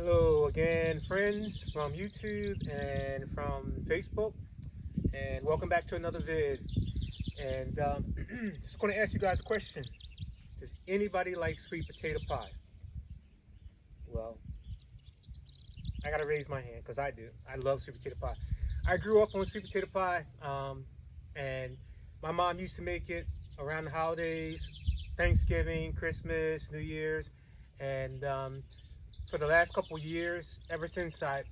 Hello again, friends from YouTube and from Facebook, and welcome back to another vid. And just going to ask you guys a question: does anybody like sweet potato pie? Well, I got to raise my hand because I do. I love sweet potato pie. I grew up on sweet potato pie, and my mom used to make it around the holidays, Thanksgiving, Christmas, New Year's, and for the last couple years, ever since I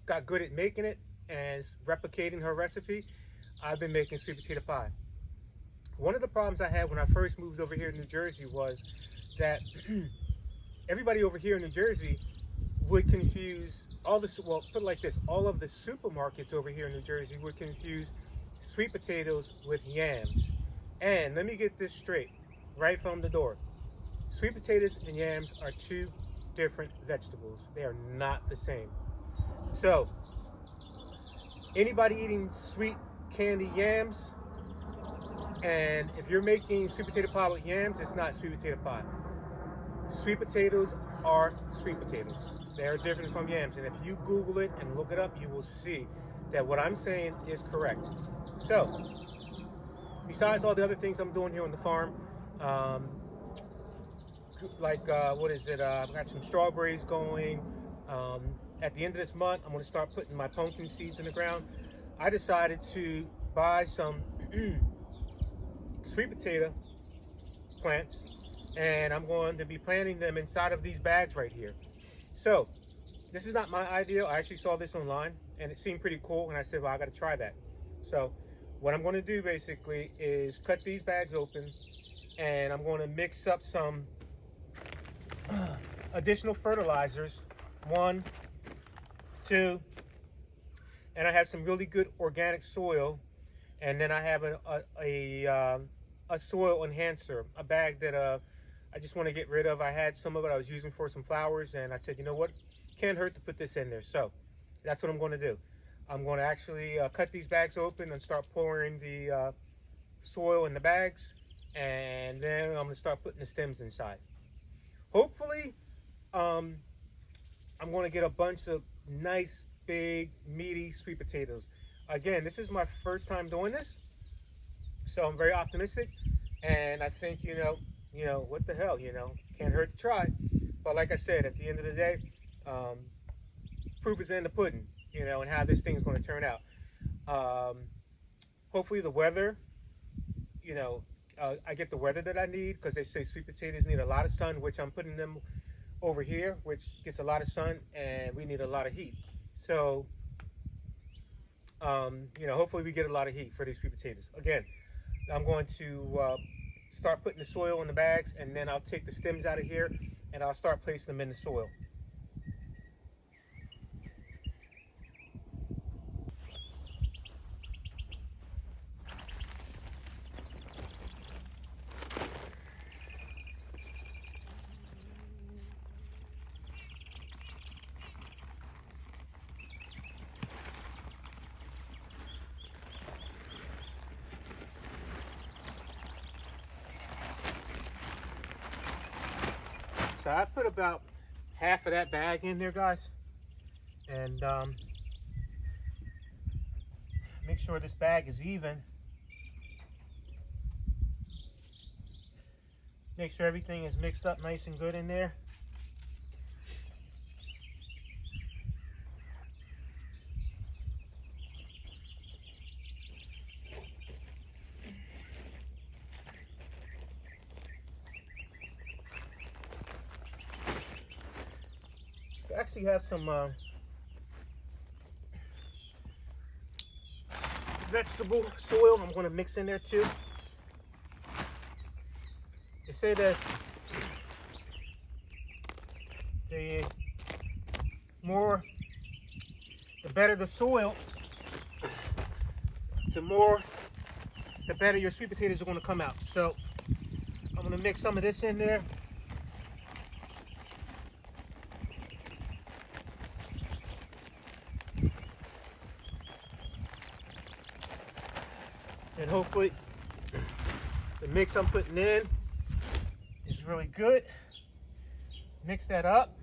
got good at making it and replicating her recipe, I've been making sweet potato pie. One of the problems I had when I first moved over here in New Jersey was that everybody over here in New Jersey would confuse well, put it like this, all of the supermarkets over here in New Jersey would confuse sweet potatoes with yams. And let me get this straight right from the door. Sweet potatoes and yams are two different vegetables. They are not the same. So, anybody eating sweet candy yams, and if you're making sweet potato pie with yams, it's not sweet potato pie. Sweet potatoes are sweet potatoes. They are different from yams. And if you Google it and look it up, you will see that what I'm saying is correct. So, besides all the other things I'm doing here on the farm, what is it? I've got some strawberries going. At the end of this month, I'm going to start putting my pumpkin seeds in the ground. I decided to buy some sweet potato plants, and I'm going to be planting them inside of these bags right here. So this is not my idea. I actually saw this online and it seemed pretty cool, and I said, well, I got to try that. So what I'm going to do basically is cut these bags open, and I'm going to mix up some additional fertilizers, 1, 2, and I have some really good organic soil, and then I have a soil enhancer, a bag that I just want to get rid of. I had some of it I was using for some flowers, and I said, you know what, can't hurt to put this in there. So that's what I'm going to do. I'm going to actually cut these bags open and start pouring the soil in the bags, and then I'm going to start putting the stems inside. Hopefully, I'm going to get a bunch of nice, big, meaty sweet potatoes. Again, this is my first time doing this, so I'm very optimistic, and I think, what the hell, can't hurt to try. But like I said, at the end of the day, proof is in the pudding, and how this thing is going to turn out. Hopefully the weather, I get the weather that I need, because they say sweet potatoes need a lot of sun, which I'm putting them over here, which gets a lot of sun, and we need a lot of heat. So, hopefully we get a lot of heat for these sweet potatoes. Again, I'm going to start putting the soil in the bags, and then I'll take the stems out of here, and I'll start placing them in the soil. So I put about half of that bag in there, guys, and make sure this bag is even. Make sure everything is mixed up nice and good in there. I actually have some vegetable soil I'm going to mix in there too. They say that the better the soil, the better your sweet potatoes are going to come out. So I'm going to mix some of this in there. And hopefully the mix I'm putting in is really good. Mix that up.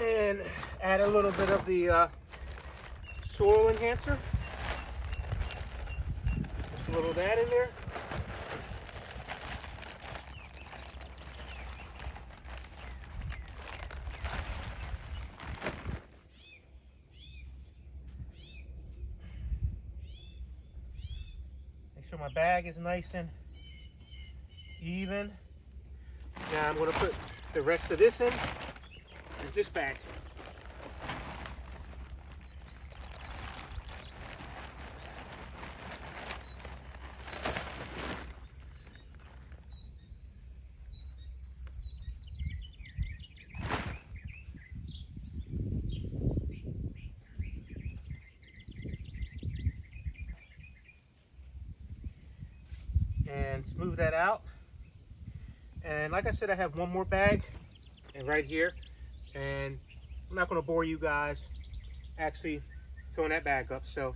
And add a little bit of the soil enhancer. Just a little of that in there. Make sure my bag is nice and even. Now I'm going to put the rest of this in this bag. And smooth that out. And like I said, I have one more bag and right here, and I'm not going to bore you guys actually filling that bag up. So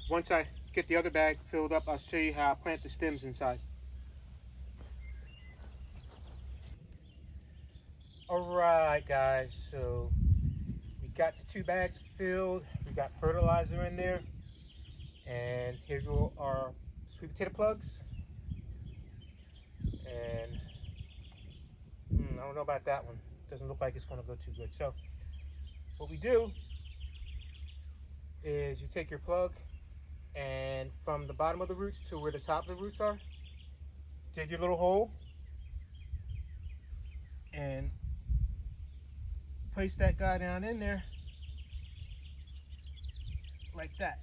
once I get the other bag filled up, I'll show you how I plant the stems inside. Alright guys, so we got the 2 bags filled, we got fertilizer in there, and here go our sweet potato plugs. And I don't know about that one. Doesn't look like it's going to go too good. So what we do is you take your plug, and from the bottom of the roots to where the top of the roots are, dig your little hole and place that guy down in there like that.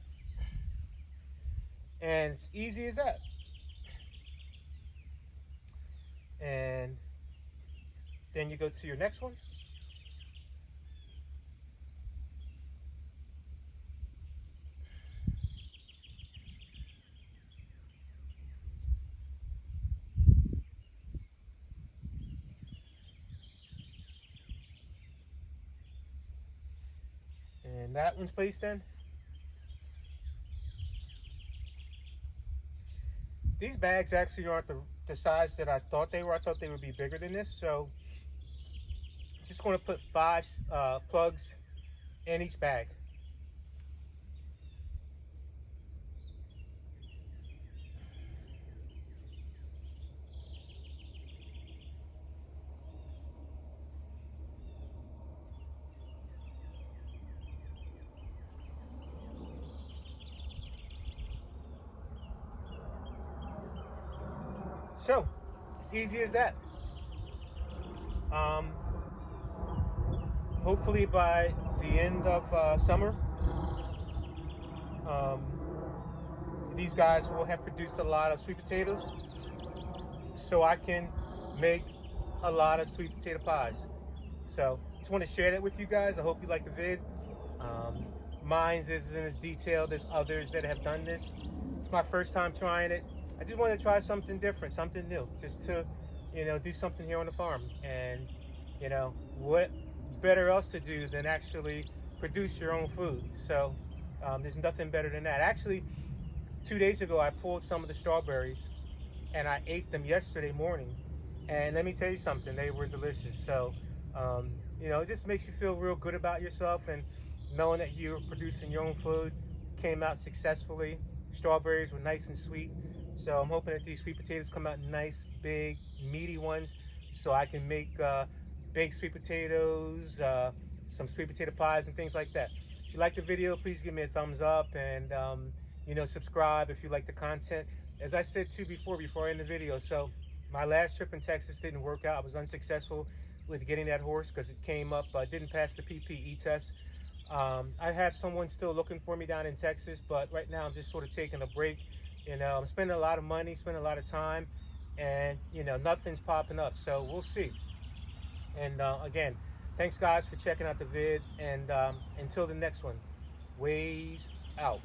And it's easy as that. And then you go to your next one. And that one's placed in. These bags actually aren't the size that I thought they were. I thought they would be bigger than this. So just going to put 5 plugs in each bag. So, it's easy as that. Hopefully by the end of summer, these guys will have produced a lot of sweet potatoes, so I can make a lot of sweet potato pies. So, just want to share that with you guys. I hope you like the vid. Mine isn't as detailed as others that have done this. It's my first time trying it. I just want to try something different, something new, just to, do something here on the farm. And, what better else to do than actually produce your own food? So there's nothing better than that. Actually, 2 days ago, I pulled some of the strawberries and I ate them yesterday morning. And let me tell you something, they were delicious. So, it just makes you feel real good about yourself, and knowing that you're producing your own food came out successfully. Strawberries were nice and sweet. So I'm hoping that these sweet potatoes come out nice, big, meaty ones, so I can make baked sweet potatoes, some sweet potato pies and things like that. If you like the video, please give me a thumbs up, and subscribe if you like the content. As I said too before I end the video, so my last trip in Texas didn't work out. I was unsuccessful with getting that horse because it came up, didn't pass the PPE test. I have someone still looking for me down in Texas, but right now I'm just sort of taking a break. I'm spending a lot of money, spending a lot of time, and nothing's popping up. So we'll see. And again, thanks guys for checking out the vid, and until the next one, Ways out.